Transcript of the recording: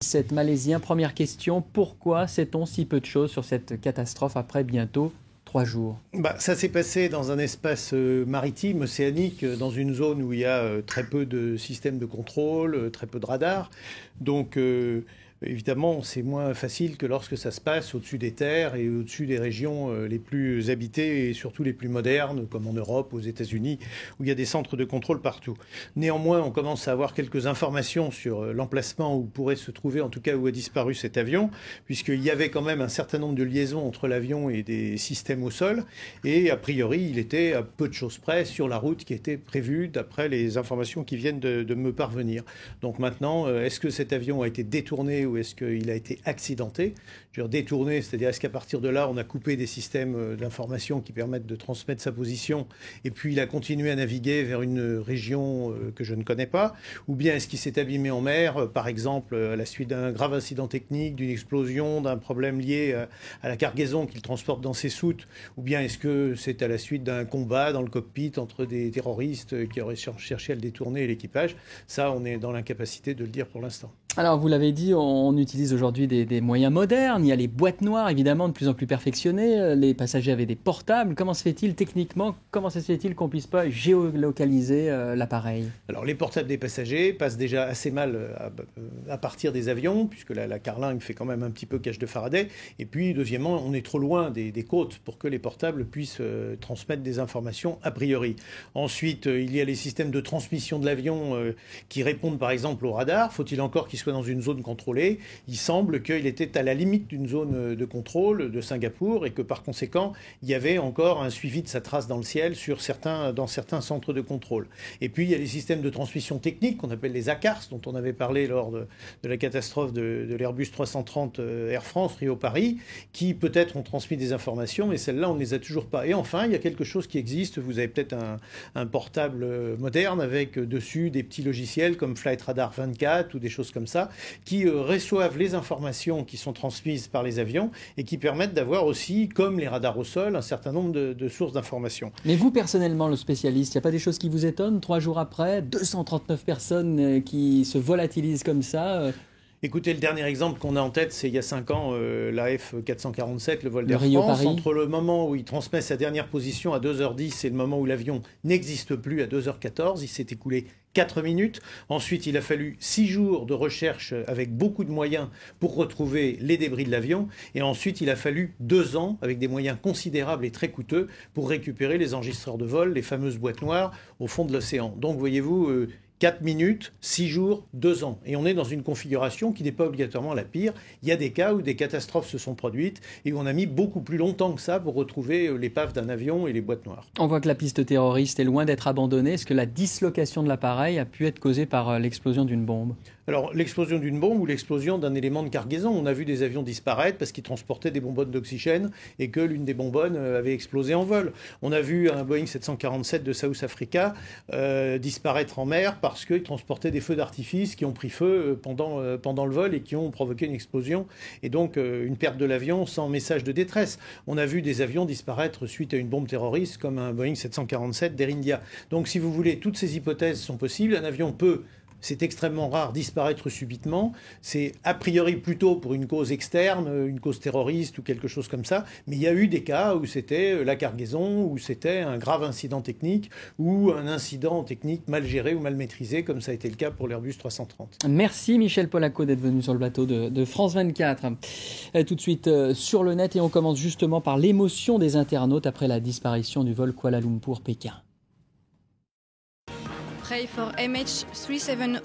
Cet Malaisien, première question, pourquoi sait-on si peu de choses sur cette catastrophe après bientôt 3 jours? Ça s'est passé dans un espace maritime, océanique, dans une zone où il y a très peu de systèmes de contrôle, très peu de radars. Donc évidemment, c'est moins facile que lorsque ça se passe au-dessus des terres et au-dessus des régions les plus habitées et surtout les plus modernes, comme en Europe, aux États-Unis, où il y a des centres de contrôle partout. Néanmoins, on commence à avoir quelques informations sur l'emplacement où pourrait se trouver, en tout cas où a disparu cet avion, puisqu'il y avait quand même un certain nombre de liaisons entre l'avion et des systèmes au sol, et a priori, il était à peu de choses près sur la route qui était prévue, d'après les informations qui viennent de me parvenir. Donc maintenant, est-ce que cet avion a été détourné ou est-ce qu'il a été accidenté? Je veux dire, détourné, c'est-à-dire est-ce qu'à partir de là, on a coupé des systèmes d'information qui permettent de transmettre sa position et puis il a continué à naviguer vers une région que je ne connais pas? Ou bien est-ce qu'il s'est abîmé en mer, par exemple, à la suite d'un grave incident technique, d'une explosion, d'un problème lié à la cargaison qu'il transporte dans ses soutes? Ou bien est-ce que c'est à la suite d'un combat dans le cockpit entre des terroristes qui auraient cherché à le détourner et l'équipage? Ça, on est dans l'incapacité de le dire pour l'instant. Alors, vous l'avez dit, on utilise aujourd'hui des moyens modernes. Il y a les boîtes noires, évidemment, de plus en plus perfectionnées. Les passagers avaient des portables. Comment se fait-il techniquement, comment se fait-il qu'on ne puisse pas géolocaliser l'appareil? Alors, les portables des passagers passent déjà assez mal à partir des avions, puisque la carlingue fait quand même un petit peu cage de Faraday. Et puis, deuxièmement, on est trop loin des côtes pour que les portables puissent transmettre des informations a priori. Ensuite, il y a les systèmes de transmission de l'avion qui répondent par exemple au radar. Faut-il encore qu'ils soient dans une zone contrôlée? Il semble qu'il était à la limite d'une zone de contrôle de Singapour et que par conséquent, il y avait encore un suivi de sa trace dans le ciel dans certains centres de contrôle. Et puis, il y a les systèmes de transmission technique qu'on appelle les ACARS, dont on avait parlé lors de la catastrophe de l'Airbus 330 Air France, Rio-Paris, qui peut-être ont transmis des informations, mais celles-là, on ne les a toujours pas. Et enfin, il y a quelque chose qui existe. Vous avez peut-être un portable moderne avec dessus des petits logiciels comme Flight Radar 24 ou des choses comme ça, qui reçoivent les informations qui sont transmises par les avions et qui permettent d'avoir aussi, comme les radars au sol, un certain nombre de sources d'informations. Mais vous, personnellement, le spécialiste, il n'y a pas des choses qui vous étonnent? 3 jours après, 239 personnes qui se volatilisent comme ça Écoutez, le dernier exemple qu'on a en tête, c'est il y a 5 ans, la F447, le vol d'Air France. Rio-Paris. Entre le moment où il transmet sa dernière position à 2h10 et le moment où l'avion n'existe plus à 2h14, il s'est écoulé 4 minutes. Ensuite, il a fallu 6 jours de recherche avec beaucoup de moyens pour retrouver les débris de l'avion. Et ensuite, il a fallu 2 ans avec des moyens considérables et très coûteux pour récupérer les enregistreurs de vol, les fameuses boîtes noires au fond de l'océan. Donc, voyez-vous, 4 minutes, 6 jours, 2 ans. Et on est dans une configuration qui n'est pas obligatoirement la pire. Il y a des cas où des catastrophes se sont produites et où on a mis beaucoup plus longtemps que ça pour retrouver l'épave d'un avion et les boîtes noires. On voit que la piste terroriste est loin d'être abandonnée. Est-ce que la dislocation de l'appareil a pu être causée par l'explosion d'une bombe? Alors, l'explosion d'une bombe ou l'explosion d'un élément de cargaison. On a vu des avions disparaître parce qu'ils transportaient des bonbonnes d'oxygène et que l'une des bonbonnes avait explosé en vol. On a vu un Boeing 747 de South Africa disparaître en mer parce qu'il transportait des feux d'artifice qui ont pris feu pendant le vol et qui ont provoqué une explosion et donc une perte de l'avion sans message de détresse. On a vu des avions disparaître suite à une bombe terroriste comme un Boeing 747 d'Air India. Donc, si vous voulez, toutes ces hypothèses sont possibles. Un avion peut... C'est extrêmement rare disparaître subitement. C'est a priori plutôt pour une cause externe, une cause terroriste ou quelque chose comme ça. Mais il y a eu des cas où c'était la cargaison, où c'était un grave incident technique ou un incident technique mal géré ou mal maîtrisé, comme ça a été le cas pour l'Airbus 330. Merci Michel Polacco d'être venu sur le plateau de France 24. Tout de suite sur le net et on commence justement par l'émotion des internautes après la disparition du vol Kuala Lumpur-Pékin. Pray for MH370